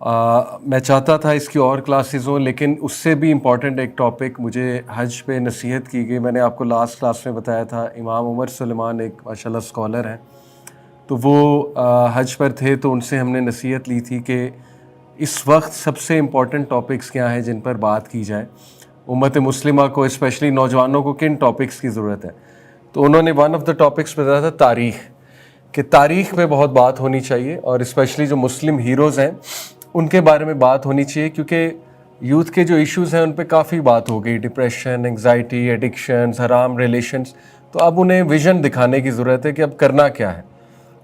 میں چاہتا تھا اس کی اور کلاسز ہوں، لیکن اس سے بھی امپورٹنٹ ایک ٹاپک مجھے حج پہ نصیحت کی گئی. میں نے آپ کو لاسٹ کلاس میں بتایا تھا، امام عمر سلیمان ایک ماشاءاللہ اسکالر ہیں، تو وہ حج پر تھے، تو ان سے ہم نے نصیحت لی تھی کہ اس وقت سب سے امپورٹنٹ ٹاپکس کیا ہیں جن پر بات کی جائے. امت مسلمہ کو اسپیشلی نوجوانوں کو کن ٹاپکس کی ضرورت ہے. تو انہوں نے ون آف دا ٹاپکس بتایا تھا تاریخ، کہ تاریخ میں بہت بات ہونی چاہیے، اور اسپیشلی جو مسلم ہیروز ہیں ان کے بارے میں بات ہونی چاہیے، کیونکہ یوتھ کے جو ایشوز ہیں ان پہ کافی بات ہو گئی، ڈپریشن، انگزائٹی، ایڈکشنز، حرام ریلیشنز. تو اب انہیں ویژن دکھانے کی ضرورت ہے کہ اب کرنا کیا ہے.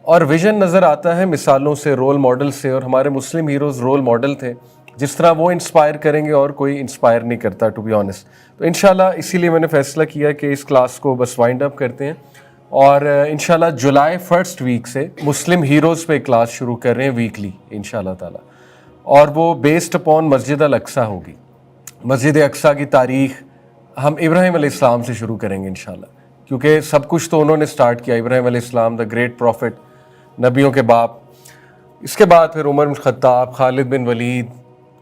اور ویژن نظر آتا ہے مثالوں سے، رول ماڈل سے، اور ہمارے مسلم ہیروز رول ماڈل تھے. جس طرح وہ انسپائر کریں گے اور کوئی انسپائر نہیں کرتا، ٹو بی آنیسٹ. تو انشاءاللہ اسی لیے میں نے فیصلہ کیا کہ اس کلاس کو بس وائنڈ اپ کرتے ہیں، اور انشاءاللہ جولائی فرسٹ ویک سے مسلم ہیروز پہ کلاس شروع کر رہے ہیں ویکلی انشاءاللہ تعالی، اور وہ بیسڈ اپون مسجد الاقصیٰ ہوگی. مسجد اقصیٰ کی تاریخ ہم ابراہیم علیہ السلام سے شروع کریں گے انشاءاللہ، کیونکہ سب کچھ تو انہوں نے سٹارٹ کیا، ابراہیم علیہ السلام، دا گریٹ پروفٹ، نبیوں کے باپ. اس کے بعد پھر عمر بن خطاب، خالد بن ولید،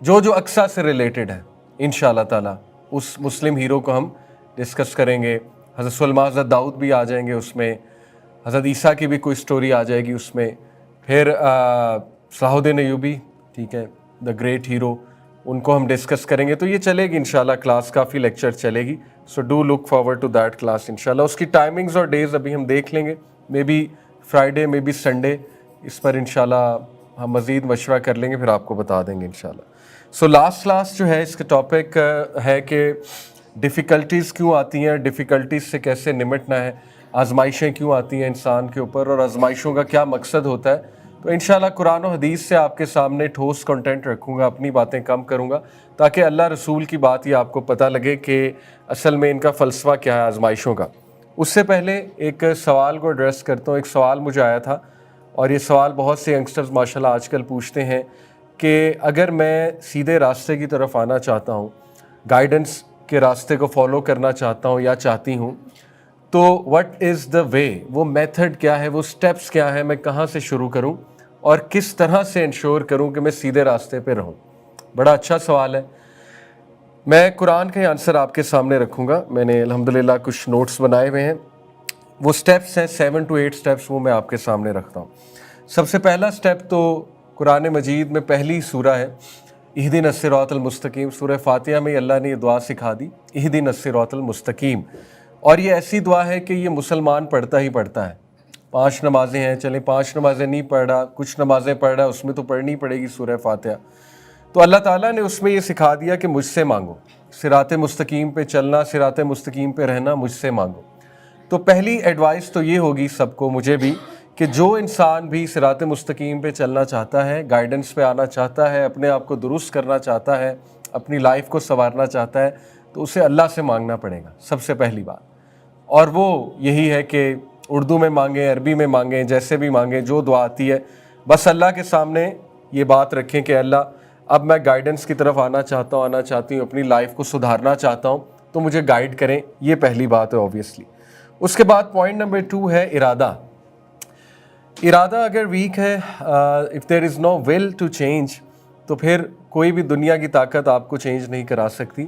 جو اقصیٰ سے ریلیٹڈ ہے انشاءاللہ تعالی اس مسلم ہیرو کو ہم ڈسکس کریں گے. حضرت سلیمان، حضرت داؤد بھی آ جائیں گے اس میں، حضرت عیسیٰ کی بھی کوئی سٹوری آ جائے گی اس میں، پھر صلاح الدین ایوبی، ٹھیک ہے، دا گریٹ ہیرو، ان کو ہم ڈسکس کریں گے. تو یہ چلے گی انشاءاللہ کلاس، کافی لیکچر چلے گی. So do look forward to that class انشاءاللہ. اس کی ٹائمنگز اور ڈیز ابھی ہم دیکھ لیں گے، maybe Friday, maybe Sunday. اس پر انشاءاللہ ہم مزید مشورہ کر لیں گے، پھر آپ کو بتا دیں گے انشاءاللہ. سو لاسٹ کلاس جو ہے اس کا ٹاپک ہے کہ ڈیفیکلٹیز کیوں آتی ہیں، ڈیفیکلٹیز سے کیسے نمٹنا ہے، آزمائشیں کیوں آتی ہیں انسان کے اوپر، اور آزمائشوں کا کیا مقصد ہوتا ہے. تو انشاءاللہ قرآن و حدیث سے آپ کے سامنے ٹھوس کنٹینٹ رکھوں گا، اپنی باتیں کم کروں گا، تاکہ اللہ رسول کی بات یہ آپ کو پتہ لگے کہ اصل میں ان کا فلسفہ کیا ہے آزمائشوں کا. اس سے پہلے ایک سوال کو ایڈریس کرتا ہوں. ایک سوال مجھے آیا تھا، اور یہ سوال بہت سے ینگسٹرز ماشاءاللہ آج کل پوچھتے ہیں کہ اگر میں سیدھے راستے کی طرف آنا چاہتا ہوں، گائیڈنس کے راستے کو فالو کرنا چاہتا ہوں یا چاہتی ہوں، تو وٹ از دا وے، وہ میتھڈ کیا ہے، وہ سٹیپس کیا ہے، میں کہاں سے شروع کروں اور کس طرح سے انشور کروں کہ میں سیدھے راستے پہ رہوں. بڑا اچھا سوال ہے. میں قرآن کا ہی آنسر آپ کے سامنے رکھوں گا. میں نے الحمدللہ کچھ نوٹس بنائے ہوئے ہیں، وہ سٹیپس ہیں 7 to 8 سٹیپس، وہ میں آپ کے سامنے رکھتا ہوں. سب سے پہلا سٹیپ تو قرآن مجید میں پہلی سورہ ہے، اہدنا الصراط المستقیم. سورہ فاتحہ میں اللہ نے یہ دعا سکھا دی، اہدنا الصراط المستقیم. اور یہ ایسی دعا ہے کہ یہ مسلمان پڑھتا ہی پڑھتا ہے. 5 نمازیں ہیں، چلیں 5 نمازیں نہیں پڑھ رہا، کچھ نمازیں پڑھ رہا، اس میں تو پڑھنی پڑے گی سورہ فاتحہ. تو اللہ تعالیٰ نے اس میں یہ سکھا دیا کہ مجھ سے مانگو، صراط مستقیم پہ چلنا، صراط مستقیم پہ رہنا، مجھ سے مانگو. تو پہلی ایڈوائس تو یہ ہوگی سب کو، مجھے بھی، کہ جو انسان بھی صراط مستقیم پہ چلنا چاہتا ہے، گائیڈنس پہ آنا چاہتا ہے، اپنے آپ کو درست کرنا چاہتا ہے، اپنی لائف کو سنوارنا چاہتا ہے، تو اسے اللہ سے مانگنا پڑے گا سب سے پہلی بات. اور وہ یہی ہے کہ اردو میں مانگیں، عربی میں مانگیں، جیسے بھی مانگیں، جو دعا آتی ہے، بس اللہ کے سامنے یہ بات رکھیں کہ اللہ اب میں گائیڈنس کی طرف آنا چاہتا ہوں، آنا چاہتی ہوں، اپنی لائف کو سدھارنا چاہتا ہوں، تو مجھے گائیڈ کریں. یہ پہلی بات ہے اوبویسلی. اس کے بعد پوائنٹ نمبر 2 ہے ارادہ. ارادہ اگر ویک ہے، if there is no will to change, تو پھر کوئی بھی دنیا کی طاقت آپ کو چینج نہیں کرا سکتی.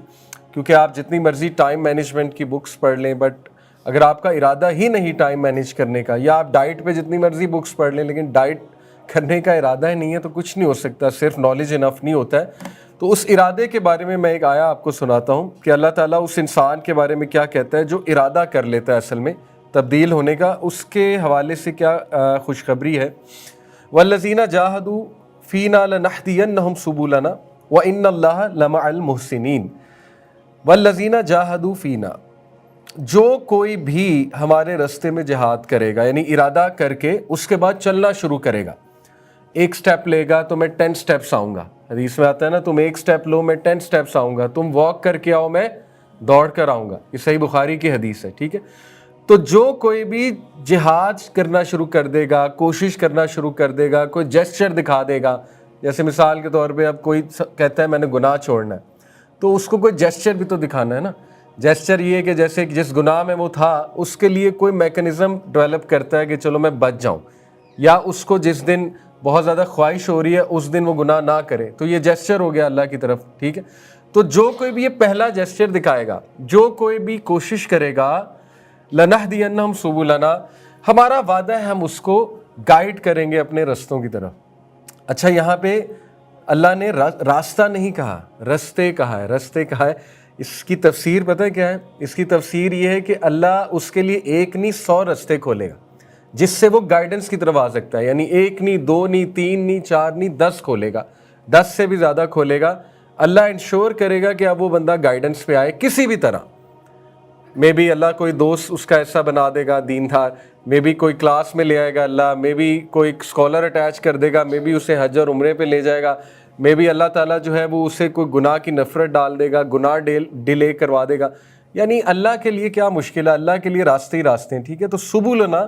کیونکہ آپ جتنی مرضی ٹائم مینجمنٹ کی بکس پڑھ لیں، بٹ اگر آپ کا ارادہ ہی نہیں ٹائم مینیج کرنے کا، یا آپ ڈائٹ پہ جتنی مرضی بکس پڑھ لیں لیکن ڈائٹ کرنے کا ارادہ ہی نہیں ہے، تو کچھ نہیں ہو سکتا. صرف نالج انف نہیں ہوتا ہے. تو اس ارادے کے بارے میں ایک آیا آپ کو سناتا ہوں کہ اللہ تعالیٰ اس انسان کے بارے میں کیا کہتا ہے جو ارادہ کر لیتا ہے اصل میں تبدیل ہونے کا. اس کے حوالے سے کیا خوشخبری ہے، والذین جاہدوا فینا لنہدینہم سبلنا وان اللہ لمع المحسنین. والذین جاہدوا فینا، جو کوئی بھی ہمارے راستے میں جہاد کرے گا، یعنی ارادہ کر کے اس کے بعد چلنا شروع کرے گا. ایک سٹیپ لے گا تو میں 10 سٹیپس آؤں گا. حدیث میں آتا ہے نا، تم ایک سٹیپ لو میں 10 سٹیپس آؤں گا، تم واک کر کے آؤ میں دوڑ کر آؤں گا. یہ صحیح بخاری کی حدیث ہے، ٹھیک ہے. تو جو کوئی بھی جہاد کرنا شروع کر دے گا، کوشش کرنا شروع کر دے گا، کوئی جیسچر دکھا دے گا، جیسے مثال کے طور پہ اب کوئی کہتا ہے میں نے گناہ چھوڑنا ہے، تو اس کو کوئی جیسچر بھی تو دکھانا ہے نا. جیسچر یہ ہے کہ جیسے جس گناہ میں وہ تھا اس کے لیے کوئی میکنزم ڈیولپ کرتا ہے کہ چلو میں بچ جاؤں، یا اس کو جس دن بہت زیادہ خواہش ہو رہی ہے اس دن وہ گناہ نہ کرے، تو یہ جیسچر ہو گیا اللہ کی طرف، ٹھیک ہے. تو جو کوئی بھی یہ پہلا جیسچر دکھائے گا، جو کوئی بھی کوشش کرے گا، لَنَهْدِيَنَّهُمْ سُبُلَنَا، ہمارا وعدہ ہے ہم اس کو گائیڈ کریں گے اپنے رستوں کی طرف. اچھا یہاں پہ اللہ نے راستہ نہیں کہا، رستے کہا ہے، رستے کہا ہے. اس کی تفسیر پتہ ہے کیا ہے؟ اس کی تفسیر یہ ہے کہ اللہ اس کے لیے ایک نہیں 100 رستے کھولے گا جس سے وہ گائیڈنس کی طرف آ سکتا ہے. یعنی ایک نہیں، دو نہیں، تین نہیں، چار نہیں، 10 کھولے گا، 10 سے بھی زیادہ کھولے گا. اللہ انشور کرے گا کہ اب وہ بندہ گائیڈنس پہ آئے کسی بھی طرح. مے بی اللہ کوئی دوست اس کا ایسا بنا دے گا دیندار، مے بی کوئی کلاس میں لے آئے گا اللہ، مے بی کوئی اسکالر اٹیچ کر دے گا، مے بی اسے حج اور عمرے پہ لے جائے گا، مے بی اللہ تعالیٰ جو ہے وہ اسے کوئی گناہ کی نفرت ڈال دے گا، گناہ ڈیلے کروا دے گا. یعنی اللہ کے لیے کیا مشکل ہے، اللہ کے لیے راستے ہی راستے ہیں، ٹھیک ہے. تو سبلنا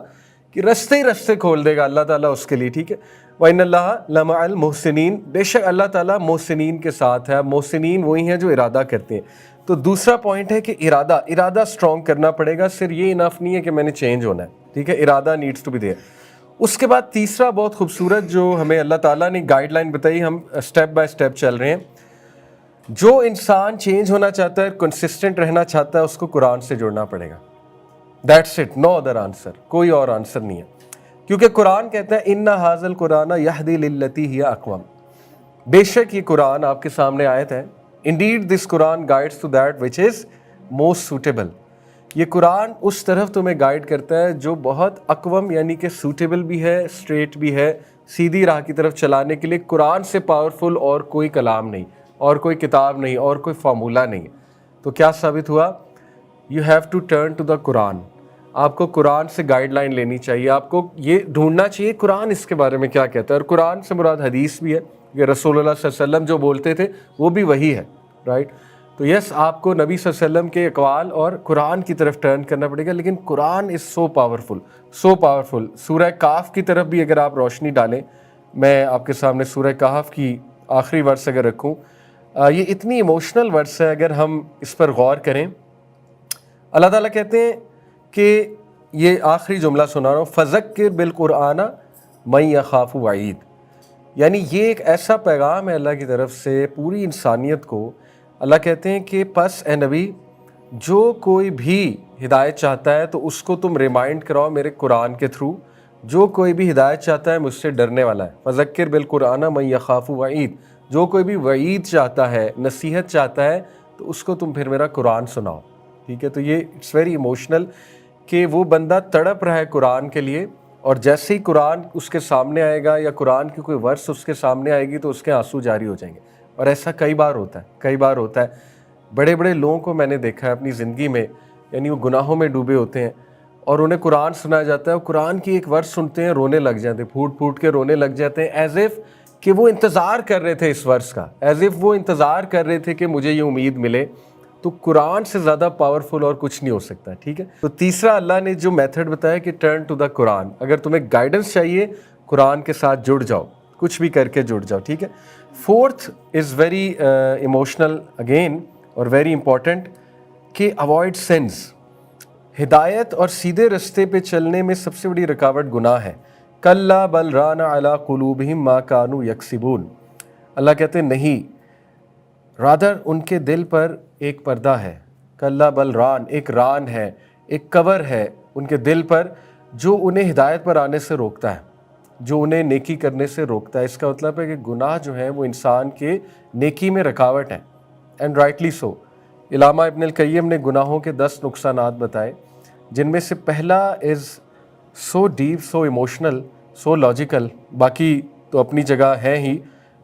کہ رستے ہی رستے کھول دے گا اللہ تعالیٰ اس کے لیے، ٹھیک ہے. وَإِنَّ اللَّهَ لَمَعَ الْمُحْسِنِينَ، بے شک اللہ تعالیٰ محسنین کے ساتھ ہے. محسنین وہی ہیں جو ارادہ کرتے ہیں. تو دوسرا پوائنٹ ہے کہ ارادہ اسٹرانگ کرنا پڑے گا. صرف یہ انف نہیں ہے کہ میں نے چینج ہونا ہے، ٹھیک ہے. ارادہ نیڈس ٹو بی دیئر. اس کے بعد تیسرا بہت خوبصورت جو ہمیں اللہ تعالیٰ نے گائیڈ لائن بتائی، ہم اسٹیپ بائی اسٹیپ چل رہے ہیں. جو انسان چینج ہونا چاہتا ہے، کنسسٹنٹ رہنا چاہتا ہے، اس کو قرآن سے جڑنا پڑے گا. That's it, no other answer, کوئی اور آنسر نہیں ہے. کیونکہ قرآن کہتا ہے اِنَّ هَٰذَا الْقُرْآنَ يَهْدِي لِلَّتِي هِيَ أَقْوَمُ. بے شک یہ قرآن آپ کے سامنے آیت ہے. Indeed this Quran guides to that which is most suitable. یہ قرآن اس طرف تمہیں گائیڈ کرتا ہے جو بہت اقوم، یعنی کہ سوٹیبل بھی ہے، اسٹریٹ بھی ہے، سیدھی راہ کی طرف چلانے کے لیے. قرآن سے پاورفل اور کوئی کلام نہیں، اور کوئی کتاب نہیں، اور کوئی فارمولہ نہیں. تو کیا ثابت ہوا؟ You have to turn to the قرآن. آپ کو قرآن سے گائیڈ لائن لینی چاہیے. آپ کو یہ ڈھونڈنا چاہیے قرآن اس کے بارے میں کیا کہتا ہے. اور قرآن سے مراد حدیث بھی ہے کہ رسول اللہ صلی اللہ علیہ وسلم جو بولتے تھے وہ بھی وہی ہے، رائٹ. تو یس، آپ کو نبی صلی اللہ علیہ وسلم کے اقوال اور قرآن کی طرف ٹرن کرنا پڑے گا. لیکن قرآن از سو پاورفل، سو پاورفل. سورہ کہف کی طرف بھی اگر آپ روشنی ڈالیں، میں آپ کے سامنے سورہ کہف کی آخری ورس اگر رکھوں، یہ اتنی ایموشنل ورس ہے. اگر ہم اس پر غور کریں، اللہ تعالیٰ کہتے ہیں کہ یہ آخری جملہ سنا رہا ہوں، فَذَكِّرْ بِالْقُرْآنَ مَن يَخَافُ وَعِيدٍ. یعنی یہ ایک ایسا پیغام ہے اللہ کی طرف سے پوری انسانیت کو. اللہ کہتے ہیں کہ پس اے نبی، جو کوئی بھی ہدایت چاہتا ہے تو اس کو تم ریمائنڈ کراؤ میرے قرآن کے تھرو. جو کوئی بھی ہدایت چاہتا ہے مجھ سے ڈرنے والا ہے. فَذَكِّرْ بِالْقُرْآنَ مَن يَخَافُ وَعِيدٍ. جو کوئی بھی وعید چاہتا ہے، نصیحت چاہتا ہے، تو اس کو تم پھر میرا قرآن سناؤ، ٹھیک ہے. تو یہ اٹس ویری ایموشنل کہ وہ بندہ تڑپ رہا ہے قرآن کے لیے، اور جیسے ہی قرآن اس کے سامنے آئے گا یا قرآن کی کوئی ورس اس کے سامنے آئے گی تو اس کے آنسو جاری ہو جائیں گے. اور ایسا کئی بار ہوتا ہے، کئی بار ہوتا ہے. بڑے بڑے لوگوں کو میں نے دیکھا ہے اپنی زندگی میں، یعنی وہ گناہوں میں ڈوبے ہوتے ہیں اور انہیں قرآن سنایا جاتا ہے، اور قرآن کی ایک ورس سنتے ہیں، رونے لگ جاتے ہیں، پھوٹ پھوٹ کے رونے لگ جاتے ہیں، ایز ایف کہ وہ انتظار کر رہے تھے اس ورس کا، ایز ایف وہ انتظار کر رہے تھے کہ مجھے یہ امید ملے. تو قرآن سے زیادہ پاورفل اور کچھ نہیں ہو سکتا، ٹھیک ہے. تو تیسرا اللہ نے جو میتھڈ بتایا کہ ٹرن ٹو دا قرآن. اگر تمہیں گائیڈنس چاہیے، قرآن کے ساتھ جڑ جاؤ، کچھ بھی کر کے جڑ جاؤ، ٹھیک ہے. Fourth is very emotional again اور ویری امپورٹنٹ کہ اوائڈ سینس. ہدایت اور سیدھے رستے پہ چلنے میں سب سے بڑی رکاوٹ گناہ ہے. کلا بل ران علی قلوبہم ما کانوا یکسبون. اللہ کہتے ہیں نہیں، رادر ان کے دل پر ایک پردہ ہے. کلا بل ران، ایک ران ہے، ایک کور ہے ان کے دل پر جو انہیں ہدایت پر آنے سے روکتا ہے، جو انہیں نیکی کرنے سے روکتا ہے. اس کا مطلب ہے کہ گناہ جو ہیں وہ انسان کے نیکی میں رکاوٹ ہیں، اینڈ رائٹلی سو. علامہ ابن القیم نے گناہوں کے 10 نقصانات بتائے، جن میں سے پہلا از سو ڈیپ، سو ایموشنل، سو لاجیکل. باقی تو اپنی جگہ ہے ہی،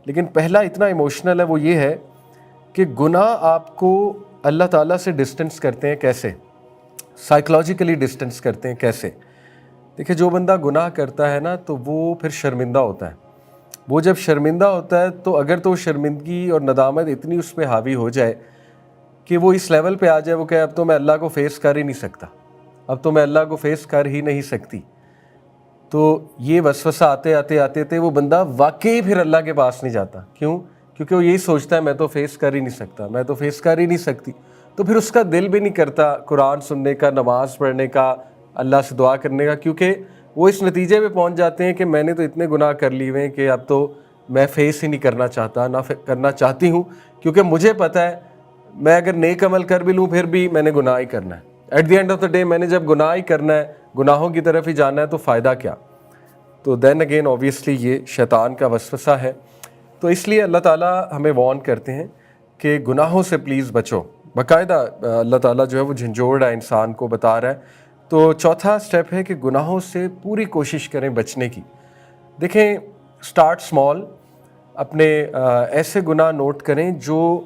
لیکن پہلا اتنا ایموشنل ہے، وہ یہ ہے کہ گناہ آپ کو اللہ تعالیٰ سے ڈسٹنس کرتے ہیں. کیسے؟ سائیکلوجیکلی ڈسٹنس کرتے ہیں. کیسے؟ دیکھیں، جو بندہ گناہ کرتا ہے نا تو وہ پھر شرمندہ ہوتا ہے. وہ جب شرمندہ ہوتا ہے تو اگر تو شرمندگی اور ندامت اتنی اس پہ حاوی ہو جائے کہ وہ اس لیول پہ آ جائے، وہ کہ اب تو میں اللہ کو فیس کر ہی نہیں سکتا، اب تو میں اللہ کو فیس کر ہی نہیں سکتی. تو یہ وسوسہ آتے وہ بندہ واقعی پھر اللہ کے پاس نہیں جاتا. کیوں؟ کیونکہ وہ یہی سوچتا ہے میں تو فیس کر ہی نہیں سکتا، میں تو فیس کر ہی نہیں سکتی. تو پھر اس کا دل بھی نہیں کرتا قرآن سننے کا، نماز پڑھنے کا، اللہ سے دعا کرنے کا، کیونکہ وہ اس نتیجے پہ پہنچ جاتے ہیں کہ میں نے تو اتنے گناہ کر لیے ہوئے ہیں کہ اب تو میں فیس ہی نہیں کرنا چاہتا، نہ کرنا چاہتی ہوں، کیونکہ مجھے پتہ ہے میں اگر نیک عمل کر بھی لوں پھر بھی میں نے گناہ ہی کرنا ہے. At the end of the day میں نے جب گناہ ہی کرنا ہے، گناہوں کی طرف ہی جانا ہے، تو فائدہ کیا؟ تو دین اگین اوبیسلی یہ شیطان کا وسوسہ ہے. تو اس لیے اللہ تعالیٰ ہمیں وارن کرتے ہیں کہ گناہوں سے پلیز بچو. باقاعدہ اللہ تعالیٰ جو ہے وہ جھنجھوڑ رہا ہے انسان کو، بتا رہا ہے. تو چوتھا سٹیپ ہے کہ گناہوں سے پوری کوشش کریں بچنے کی. دیکھیں، سٹارٹ سمال. اپنے ایسے گناہ نوٹ کریں جو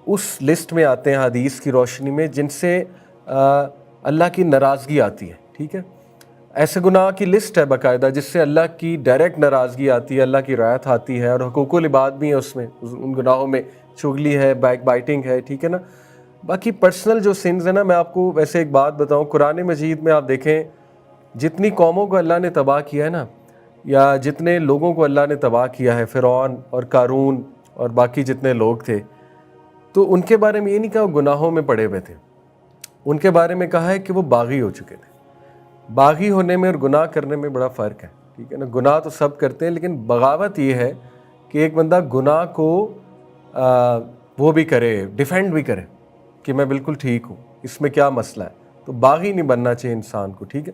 اس لسٹ میں آتے ہیں حدیث کی روشنی میں جن سے اللہ کی ناراضگی آتی ہے. ٹھیک ہے، ایسے گناہ کی لسٹ ہے باقاعدہ جس سے اللہ کی ڈائریکٹ ناراضگی آتی ہے، اللہ کی رعایت آتی ہے، اور حقوق العباد بھی ہیں اس میں، ان گناہوں میں چغلی ہے، بیک بائٹنگ ہے. ٹھیک ہے نا. باقی پرسنل جو سنز ہیں نا، میں آپ کو ویسے ایک بات بتاؤں، قرآن مجید میں آپ دیکھیں جتنی قوموں کو اللہ نے تباہ کیا ہے نا، یا جتنے لوگوں کو اللہ نے تباہ کیا ہے، فرعون اور قارون اور باقی جتنے لوگ تھے، تو ان کے بارے میں یہ نہیں کہا وہ گناہوں میں پڑے ہوئے تھے. ان کے بارے میں کہا ہے کہ وہ باغی ہو چکے تھے. باغی ہونے میں اور گناہ کرنے میں بڑا فرق ہے. ٹھیک ہے نا. گناہ تو سب کرتے ہیں، لیکن بغاوت یہ ہے کہ ایک بندہ گناہ کو وہ بھی کرے، ڈیفینڈ بھی کرے کہ میں بالکل ٹھیک ہوں، اس میں کیا مسئلہ ہے. تو باغی نہیں بننا چاہیے انسان کو. ٹھیک ہے.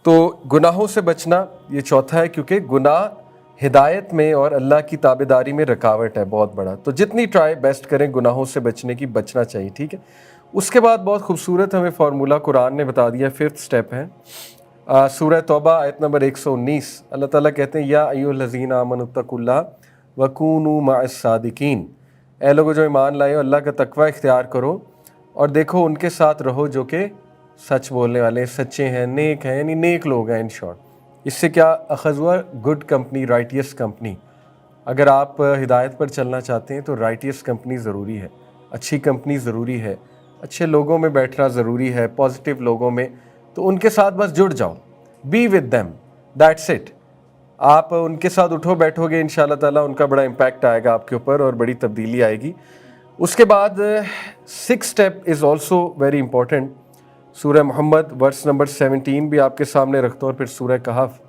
تو گناہوں سے بچنا یہ چوتھا ہے، کیونکہ گناہ ہدایت میں اور اللہ کی تابعداری میں رکاوٹ ہے بہت بڑا. تو جتنی ٹرائی بیسٹ کریں گناہوں سے بچنے کی، بچنا چاہیے. ٹھیک ہے. اس کے بعد بہت خوبصورت ہمیں فارمولہ قرآن نے بتا دیا. ففتھ سٹیپ ہے سورہ توبہ آیت نمبر 119. اللہ تعالیٰ کہتے ہیں یا ایھا الذین آمنوا اتقوا اللہ وکونوا مع الصادقین. اے لوگوں جو ایمان لائے ہو، اللہ کا تقوی اختیار کرو اور دیکھو ان کے ساتھ رہو جو کہ سچ بولنے والے، سچے ہیں، نیک ہیں، یعنی نیک لوگ ہیں. ان شارٹ اس سے کیا اخذ ہوا؟ Good company, رائٹیس company. اگر آپ ہدایت پر چلنا چاہتے ہیں تو رائٹیس کمپنی ضروری ہے، اچھی کمپنی ضروری ہے، اچھے لوگوں میں بیٹھنا ضروری ہے، پازیٹیو لوگوں میں. تو ان کے ساتھ بس جڑ جاؤ، be with them, that's it. آپ ان کے ساتھ اٹھو بیٹھو گے، انشاءاللہ تعالیٰ ان کا بڑا امپیکٹ آئے گا آپ کے اوپر اور بڑی تبدیلی آئے گی. اس کے بعد six step is also very important. سورہ محمد ورس نمبر 17 بھی آپ کے سامنے رکھتا ہوں، اور پھر سورہ کہف